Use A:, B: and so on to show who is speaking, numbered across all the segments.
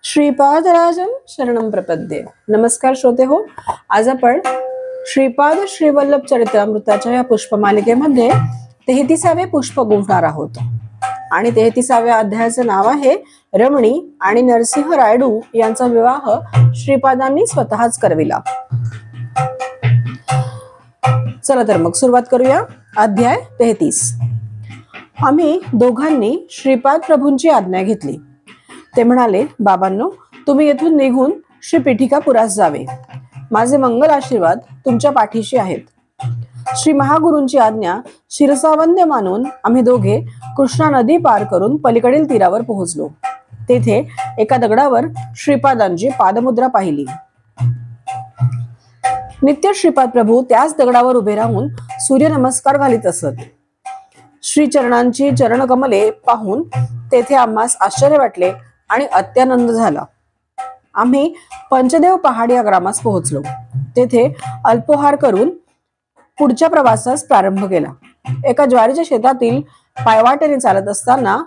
A: श्रीपादराजन शरणम प्रपद्ये. नमस्कार श्रोते हो. आज आपण श्रीपाद श्रीवल्लभ चरित्रामृताच्या या पुष्पमालिकेमध्ये 33वे पुष्प गुंफणार आहोत आणि 33व्या अध्यायाचे नाव आहे रमणी आणि नरसिंह रायडू यांचा विवाह श्रीपादांनी स्वतःच करविला. चला तर मग सुरुवात करूया. अध्याय 33. आम्ही दोघांनी श्रीपाद प्रभूंची आज्ञा घेतली. ते म्हणाले, बाबांनो, तुम्ही येथून निघून श्री पीठिकापुरास जावे. माझे मंगल आशीर्वाद तुमच्या पाठीशी आहेत. श्री महागुरूंची आज्ञा शिरसावंद्य मानून आम्ही दोघे कृष्णा नदी पार करून पलीकडील तीरावर पोहोचलो. तेथे एका दगडावर श्रीपादांची पादमुद्रा पाहिली. नित्य श्रीपाद प्रभू त्याच दगडावर उभे राहून सूर्यनमस्कार घालीत असत. श्रीचरणांची चरणकमले पाहून तेथे आम्हास आश्चर्य वाटले आणि अत्यानंद झाला. आम्ही पंचदेव पहाड या ग्रामास पोहोचलो. तेथे अल्पोहार करून पुढच्या प्रवासास प्रारंभ केला. एका ज्वारीच्या शेतातील पायवाटेने चालत असताना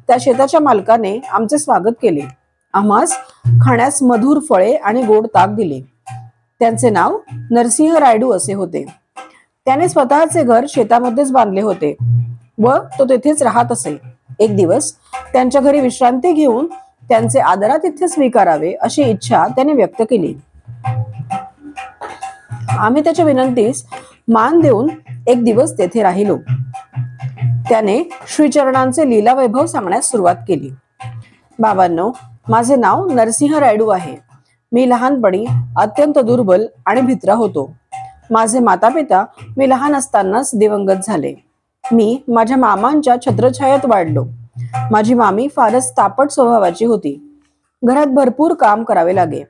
A: त्या शेताच्या मालकाने आमचे स्वागत केले. आम्हास खाण्यास मधुर फळे आणि गोड ताक दिले. त्यांचे नाव नरसिंह रायडू असे होते. त्याने स्वतःचे घर शेतामध्येच बांधले होते व तो तेथेच राहत असे. एक दिवस त्यांच्या घरी विश्रांती घेऊन त्यांचे आदरातिथ्य स्वीकारावे अशी इच्छा त्याने व्यक्त केली. आम्ही त्याच्या विनंतीस मान देऊन एक दिवस तेथे राहिलो. त्याने श्रीचरणांचे लीला वैभव सांगण्यास सुरुवात केली. बाबांनो, माझे नाव नरसिंह रायडू आहे. मी लहानपणी अत्यंत दुर्बल आणि भित्रा होतो. माझे माता पिता मी लहान असतानाच दिवंगत झाले. मी माझ्या मामांच्या छत्रछायेत वाढलो. माझी मामी फारच तापट स्वभावाची होती. घरात भरपूर काम करावे लागे.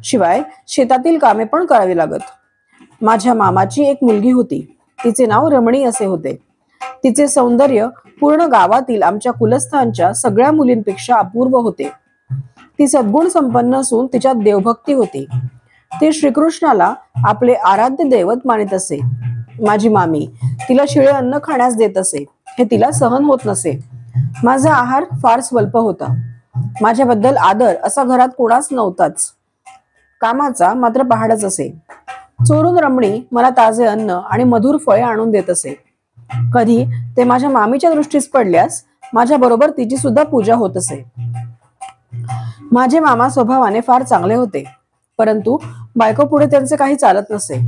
A: शिवाय शेतातील कामे पण करावी लागत. माझ्या मामाची एक मुलगी होती. तिचे नाव रमणी असे होते. तिचे सौंदर्य पूर्ण गावातील आमच्या कुलस्थांच्या सगळ्या मुलींपेक्षा अपूर्व होते. ती सद्गुण संपन्न असून तिच्यात देवभक्ती होती. ती श्रीकृष्णाला आपले आराध्य दैवत मानित असे. माझी मामी तिला शिळे अन्न खाण्यास देत असे. हे तिला सहन होत नसे. माझा आहार फार स्वल्प होता. माझ्याबद्दल आदर असा घरात कोणाच नव्हताच. कामाचा मात्र पहाडच असे. चोरून रमणी मला ताजे अन्न आणि मधुर फळे आणून देत असे. कधी ते माझ्या मामीच्या दृष्टीस पडल्यास माझ्या बरोबर तिची सुद्धा पूजा होत असे. माझे मामा स्वभावाने फार चांगले होते, परंतु बायको पुढे त्यांचे काही चालत नसे.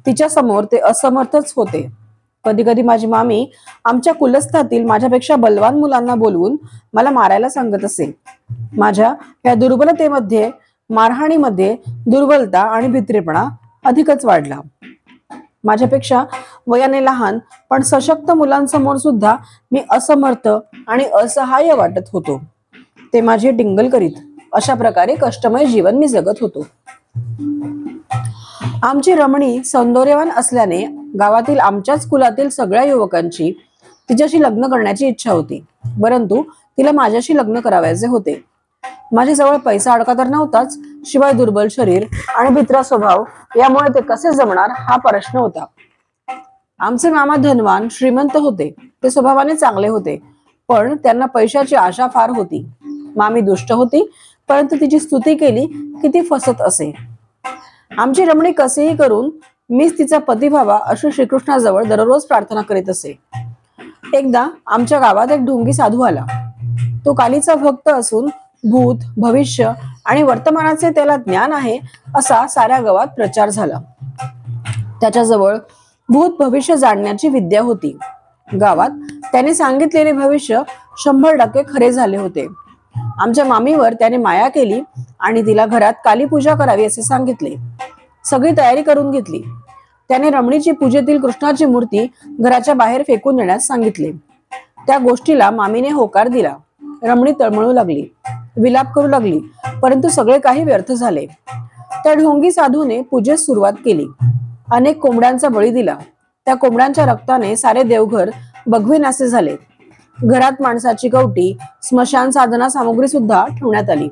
A: तिच्या समोर ते असमर्थच होते. कधी कधी माझी मामी आमच्या कुलस्थातील माझ्यापेक्षा बलवान मुलांना बोलवून मला मारायला सांगत असे. माझ्या या दुर्बलतेमध्ये, मारहाणीमध्ये दुर्बलता आणि भित्रेपणा अधिकच वाढला. माझ्यापेक्षा वयाने लहान पण सशक्त मुलांसमोर सुद्धा मी असमर्थ आणि असहाय्य वाटत होतो. ते माझे टिंगल करीत. अशा प्रकारे कष्टमय जीवन मी जगत होतो. आमची रमणी सौंदर्यवान असल्याने गावातील आमच्याच कुलातील सगळ्या युवकांची तिच्याशी लग्न करण्याची इच्छा होती, परंतु तिला माझ्याशी लग्न करावयाचे होते. माझ्याजवळ पैसा अडका तर नव्हताच, शिवाय दुर्बल शरीर आणि भित्रा स्वभाव यामुळे ते कसे जमणार हा प्रश्न होता. आमचे मामा धनवान श्रीमंत होते. ते स्वभावाने चांगले होते, पण त्यांना पैशाची आशा फार होती. मामी दुष्ट होती, परंतु तिची स्तुती केली की ती फसत असे. आमची रमणी कसेही करून मीच तिचा पती व्हावा अशी श्रीकृष्णाजवळ दररोज प्रार्थना करीत असे. एकदा आमच्या गावात एक ढोंगी साधू आला. तो कालीचा भक्त असून भूत, भविष्य आणि वर्तमानाचे त्याला ज्ञान आहे असा साऱ्या गावात प्रचार झाला. त्याच्याजवळ भूत भविष्य जाणण्याची विद्या होती. गावात त्याने सांगितलेले भविष्य 100% खरे झाले होते. आमच्या मामीवर त्याने माया केली आणि तिला घरात काली पूजा करावी असे सांगितले. सगळी तयारी करून घेतली. त्याने रमणीची पूजेतील कृष्णाची मूर्ती घराच्या बाहेर फेकून देण्यास सांगितले. त्या गोष्टीला मामीने होकार दिला. रमणी तळमळू लागली, विलाप करू लागली, परंतु सगळे काही व्यर्थ झाले. त्या ढोंगी साधूने पूजेस सुरुवात केली. अनेक कोंबड्यांचा बळी दिला. त्या कोंबड्यांच्या रक्ताने सारे देवघर बघवेनासे झाले. घरात माणसाची कवटी, स्मशान साधना सामुग्री सुद्धा ठेवण्यात आली.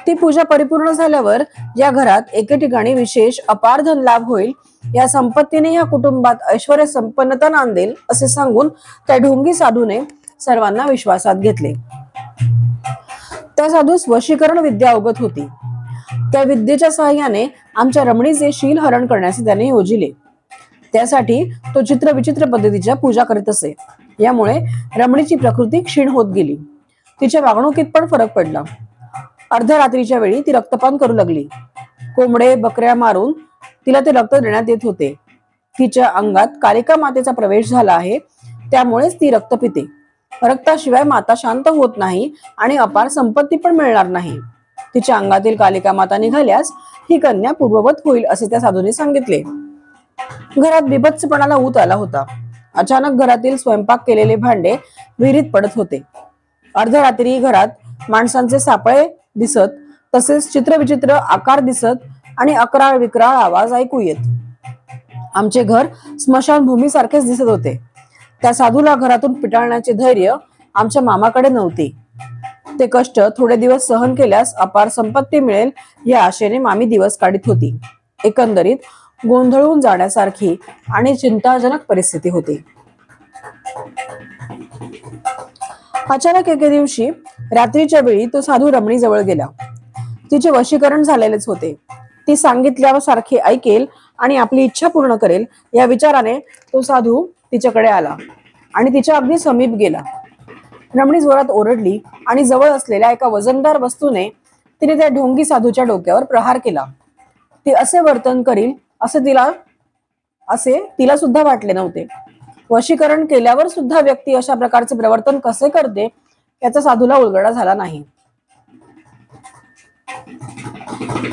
A: ती पूजा परिपूर्ण झाल्यावर या घरात एके ठिकाणी विशेष अपार धन लाभ होईल, या संपत्तीने या कुटुंबात ऐश्वर्य संपन्नता नांदेल असे सांगून त्या ढोंगी साधूने सर्वांना विश्वासात घेतले. त्या साधूस वशीकरण विद्या अवगत होती. त्या विद्येच्या सहाय्याने आमच्या रमणीचे शील हरण करण्याचे त्याने योजिले. त्यासाठी तो चित्रविचित्र पद्धतीच्या पूजा करीत असे. यामुळे रमणीची प्रकृती क्षीण होत गेली. तिच्या वागणुकीत पण फरक पडला. अर्धरात्रीच्या वेळी ती रक्तपान करू लागली. कोंबडे बकऱ्या मारून तिला ते रक्त देण्यात येत होते. तिच्या अंगात कालिका मातेचा प्रवेश झाला आहे, त्यामुळेच ती रक्त पिते. रक्ताशिवाय माता शांत होत नाही आणि अपार संपत्ती पण मिळणार नाही. तिच्या अंगातील कालिका माता निघाल्यास ही कन्या पूर्ववत होईल असे त्या साधूने सांगितले. घरात बिभत्सपणाला ऊत आला होता. अचानक घरातील स्वयंपाक केलेले भांडे विहिरीत पडत होते. अर्धरात्री घरात माणसांचे सापळे दिसत, तसेच चित्रविचित्र आकार दिसत आणि अकराळ विक्राळ आवाज ऐकू येत. आमचे घर स्मशानभूमी सारखेच दिसत होते. त्या साधूला घरातून पिटाळण्याचे धैर्य आमच्या मामाकडे नव्हते. ते कष्ट थोडे दिवस सहन केल्यास अपार संपत्ती मिळेल या आशेने मामी दिवस काढीत होती. एकंदरीत गोंधळून जाण्यासारखी आणि चिंताजनक परिस्थिती होती. अचानक एके दिवशी रात्रीच्या वेळी तो साधू रमणी जवळ गेला. तिचे वशीकरण झालेलेच होते. ती सांगितल्यासारखे ऐकेल आणि आपली इच्छा पूर्ण करेल या विचाराने तो साधू तिच्याकडे आला आणि तिच्या अगदी समीप गेला. रमणी जोरात ओरडली आणि जवळ असलेल्या एका वजनदार वस्तूने तिने त्या ढोंगी साधूच्या डोक्यावर प्रहार केला. ती असे वर्तन करील असे तिला सुद्धा वाटले नव्हते. वशीकरण केल्यावर सुद्धा व्यक्ती अशा प्रकारचे प्रवर्तन कसे करते याचा साधूला उलगडा झाला नाही.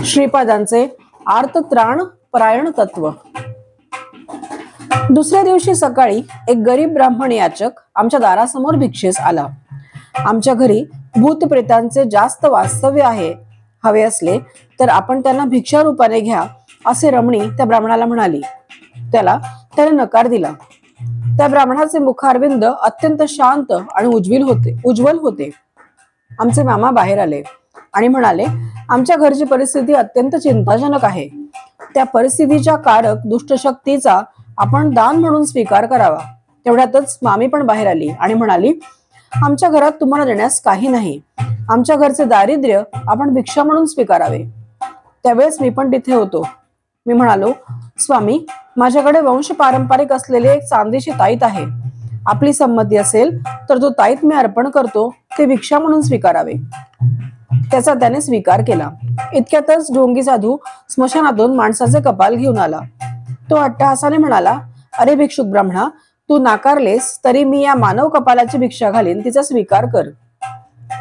A: श्रीपादांचे आर्तत्राण परायण तत्व. दुसऱ्या दिवशी सकाळी एक गरीब ब्राह्मण याचक आमच्या दारासमोर भिक्षेस आला. आमच्या घरी भूत प्रेतांचे जास्त वास्तव्य आहे. हवे असले तर आपण त्यांना भिक्षा रूपाने घ्या असे रमणी त्या ब्राह्मणाला म्हणाली. त्याने नकार दिला. त्या ब्राह्मणाचे मुखारविंद अत्यंत शांत आणि उज्ज्वल होते. आमचे मामा बाहेर आले आणि म्हणाले, आमच्या घरची परिस्थिती अत्यंत चिंताजनक आहे. त्या परिस्थितीच्या कारक दुष्टशक्तीचा आपण दान म्हणून स्वीकार करावा. तेवढ्यातच मामी पण बाहेर आली आणि म्हणाली, आमच्या घरात तुम्हाला देण्यास काही नाही. आमच्या घरचे दारिद्र्य आपण भिक्षा म्हणून स्वीकारावे. त्यावेळेस मी पण तिथे होतो. मी म्हणालो, स्वामी, माझ्याकडे वंश पारंपरिक असलेले एक चांदीची ताईत आहे. आपली संमती असेल तर तो ताईत मी अर्पण करतो, ते भिक्षा म्हणून स्वीकारावे. त्याचा त्याने स्वीकार केला. इतक्यातच ढोंगी साधू स्मशानातून माणसाचे कपाल घेऊन आला. तो अट्टहासाने म्हणाला, अरे भिक्षुक ब्राह्मणा, तू नाकारलेस तरी मी या मानव कपालाची भिक्षा घालीन, तिचा स्वीकार कर.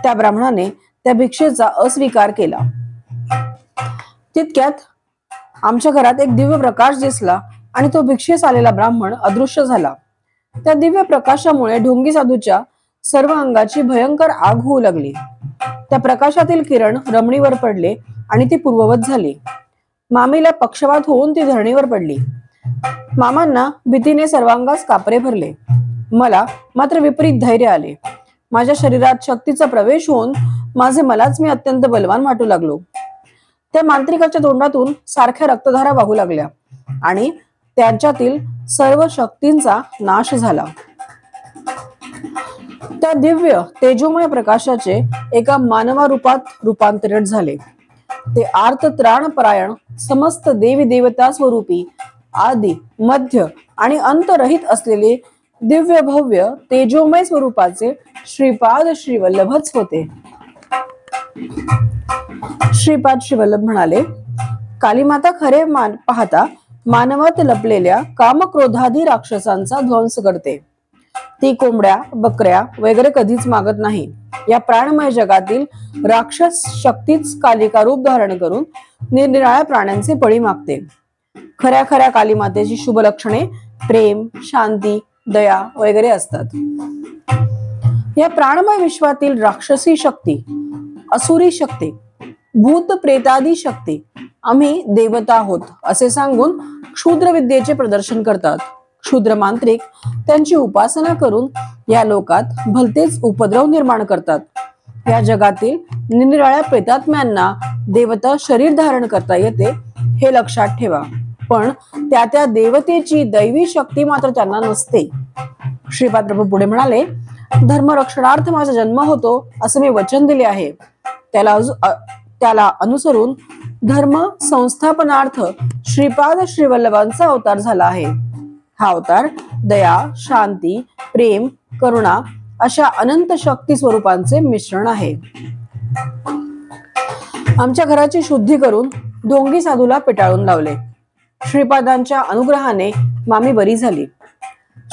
A: त्या ब्राह्मणाने त्या भिक्षेचा अस्वीकार केला. तितक्यात आमच्या घरात एक दिव्य प्रकाश दिसला आणि तो भिक्षेस आलेला ब्राह्मण अदृश्य झाला. त्या दिव्य प्रकाशामुळे ढोंगी साधूच्या सर्व अंगाची भयंकर आग होऊ लागली. त्या प्रकाशातील किरण रमणीवर पडले आणि ती पूर्ववत झाली. मामीला पक्षवात होऊन ती धरणीवर पडली. मामांना भीतीने सर्वांगास कापरे भरले. मला मात्र विपरीत धैर्य आले. माझ्या शरीरात शक्तीचा प्रवेश होऊन मलाच मी अत्यंत बलवान वाटू लागलो. त्या मांत्रिकाच्या तोंडातून सारख्या रक्तधारा वाहू लागल्या आणि त्यांच्यातील सर्व शक्तींचा नाश झाला. त्या दिव्य तेजोमय प्रकाशाचे एका मानवा रूपात रूपांतरण झाले. ते आर्त त्राणपरायण समस्त देवी देवता स्वरूपी आदि मध्य आणि अंतरहित असलेले दिव्य भव्य तेजोमय स्वरूपाचे श्रीपाद श्रीवल्लभच होते. श्रीपाद श्रीवल्लभ म्हणाले, कालीमाता खरे पाहता मानवात लपलेल्या कामक्रोधादी राक्षसांचा ध्वंस करते. ती कोंबड्या बकऱ्या वगैरे कधीच मागत नाही. या प्राणमय जगातील राक्षस शक्तीच कालिका रूप धारण करून निरनिराळ्या प्राण्यांचे बळी मागते. खऱ्या खऱ्या कालीमातेची शुभ लक्षणे प्रेम, शांती, दया वगैरे असतात. या प्राणमय विश्वातील राक्षसी शक्ती, असुरी शक्ती, भूत प्रेतादी शक्ती आम्ही देवता आहोत असे सांगून क्षुद्र विद्येचे प्रदर्शन करतात. क्षुद्र मांत्रिक त्यांची उपासना करून या लोकात भलतेच उपद्रव निर्माण करतात. या जगातील निरनिराळ्या प्रेतात्म्यांना देवता शरीर धारण करता येते हे लक्षात ठेवा, पण त्या देवतेची दैवी शक्ती मात्र त्यांना नसते. श्रीपाद प्रभू पुढे म्हणाले, धर्मरक्षणार्थ माझा जन्म होतो असे मी वचन दिले आहे. त्याला अनुसरून धर्म संस्थापनार्थ श्रीपाद श्रीवल्लभांचा अवतार झाला आहे. हा अवतार दया, शांती, प्रेम, करुणा अशा अनंत शक्ती स्वरूपांचे मिश्रण आहे. आमच्या घराची शुद्धी करून ढोंगी साधूला पेटाळून लावले. श्रीपादांच्या अनुग्रहाने मामी बरी झाली.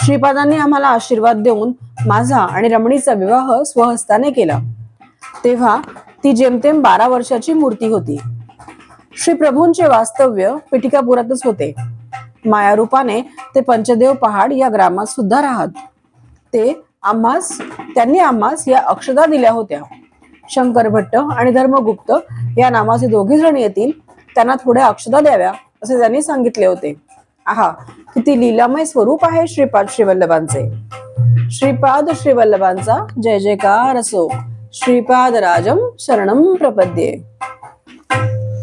A: श्रीपादांनी आम्हाला आशीर्वाद देऊन माझा आणि रमणीचा विवाह स्वहस्ताने केला. तेव्हा ती जेमतेम 12 वर्षाची मूर्ती होती. श्री प्रभूंचे वास्तव्य पिठिकापुरातच होते. मायारूपाने ते पंचदेव पहाड या ग्रामात सुद्धा राहत. त्यांनी आम्हास या अक्षदा दिल्या होत्या. शंकर भट्ट आणि धर्मगुप्त या नामाचे 2 जण येतील, त्यांना थोड्या अक्षदा द्याव्या असे त्यांनी सांगितले होते. आहा, किती लीलामय स्वरूप आहे श्रीपाद श्रीवल्लभांचे. श्रीपाद श्रीवल्लभांचा जय जयकार असो. श्रीपाद राजम शरणम प्रपद्ये.